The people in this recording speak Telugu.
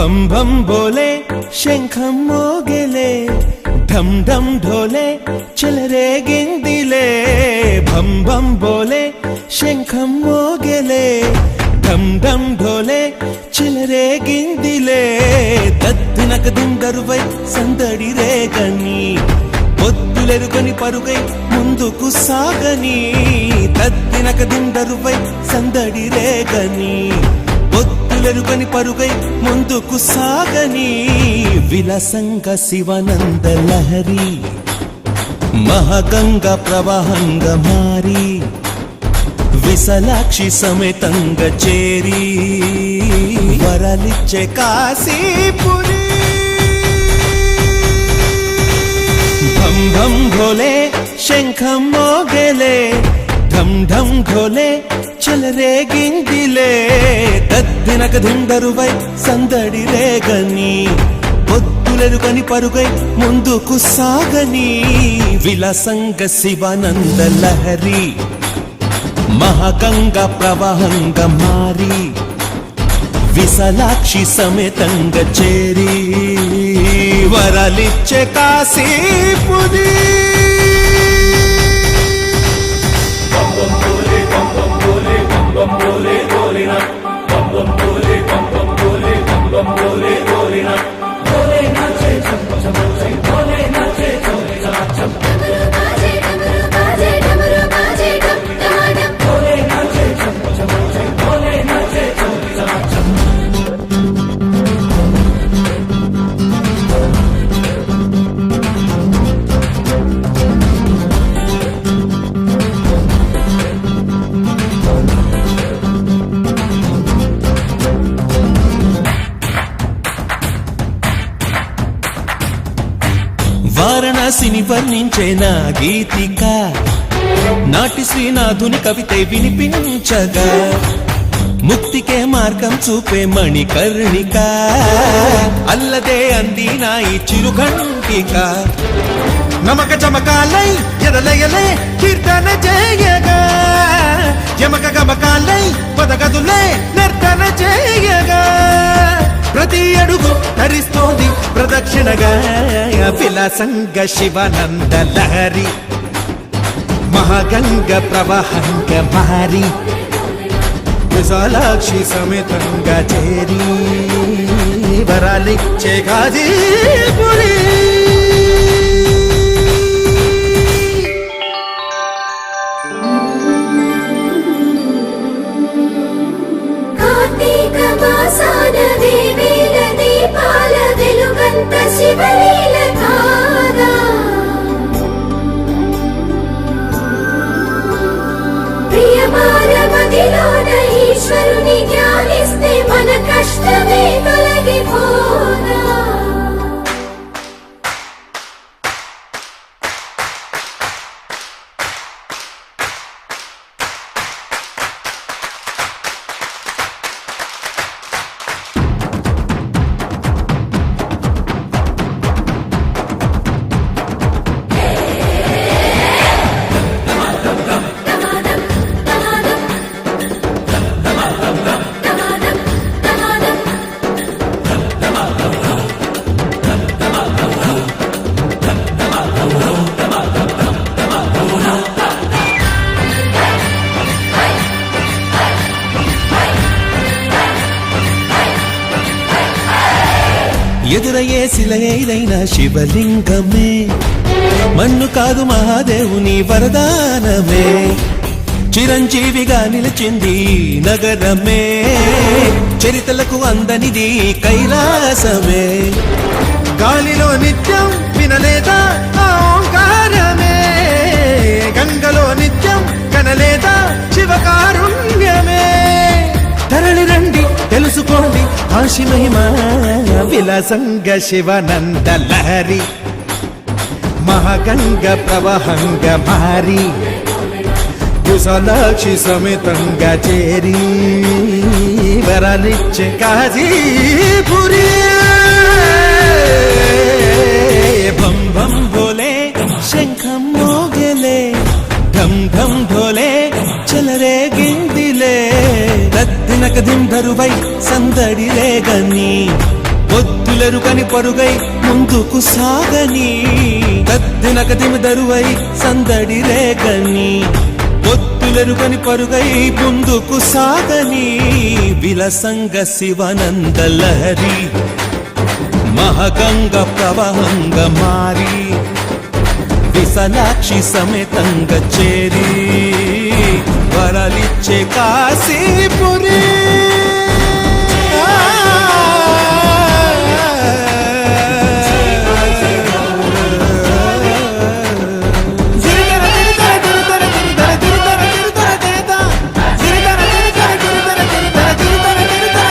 భం భం బోలే శంఖం మోగెలే ఢం ఢం ఢోలే చెలరేగిందిలే భం భం బోలే శంఖం మోగెలే ఢం ఢం ఢోలే చెలరేగిందిలే దద్దినక దిందరువై సందడి రేగని పొద్దులెరుగని పరుగై ముందుకు సాగని దద్దినక దిందరువై సందడి రేగని పొద్దులెరుగని పరుగై ముందుకు సాగని విలసంగ శివనంద లహరి మహాగంగ ప్రవాహంగా మారి విశాలాక్షి సమేతంగా చేరి వరలిచ్చే కాశీపురి భం భం భోలే శంఖం మోగెలే ఢం ఢం ఢోలే చెలరేగిందిలే దద్దినక దిందరువై సందడి రేగని పొద్దులెరుగని పరుగై ముందుకు సాగని విలాసంగ శివానంద లహరి మహాగంగ ప్రవాహంగా మారి విశాలాక్షి సమేతంగా చేరి వరలిచ్చే కాశీపురి వారణాసిని వర్ణించే నా గీతిక నాటి శ్రీనాథుని కవిత వినిపించగా ముక్తికే మార్గం చూపే మణికర్ణిక అల్లదే అంది నా ఈ చిరుఘంటిక నమక చమకాలై ఎదలయలే కీర్తన చేయగా యమక గమకాలై పదగదులే నర్తన చేయగా ప్రతి అడుగు ధరిస్తోంది ప్రదక్షిణగా విలాసంగ శివానంద లహరి మహాగంగ ప్రవాహంగా మారి విశాలాక్షి సమేతంగా చేరి వరాలిచ్చే కాశీపురి శివలీల ధారా ప్రియమార మదిలోన ఈశ్వరుని ధ్యానిస్తే మన కష్టమే తొలగిపోదా ఎదురయ్యే శిల ఏదైనా శివలింగమే మన్ను కాదు మహాదేవుని వరదానమే చిరంజీవిగా నిలిచింది నగరమే చరితలకు అందనిది కైలాసమే గాలిలో నిత్యం వినలేదా ఓంకారమే గంగలో నిత్యం కనలేదా శివకారుణ్యమే తరలి రండి తెలుసుకోండి కాశీ మహిమ విలాసంగ శివానంద లహరి మహాగంగ ప్రవాహంగా మారి విశాలాక్షి సమేతంగా చేరి వరాలిచ్చే కాశీపురి భం భం బోలే శంఖం మోగెలే ఢం ఢం ఢోలే చెలరేగిందిలే దద్దినక దిందరువై సందడి రేగని ఒత్తులెరుకని పరుగై ముందుకు సాగని కద్దినకదిమి దరువై సందడి రేగని ఒత్తులెరుకని పరుగై ముందుకు సాగని విలసంగ శివనంద లహరి మహగంగ ప్రవహంగా మారి విశాలాక్షి సమేతంగా చేరి వరలిచ్చే కాశీపురి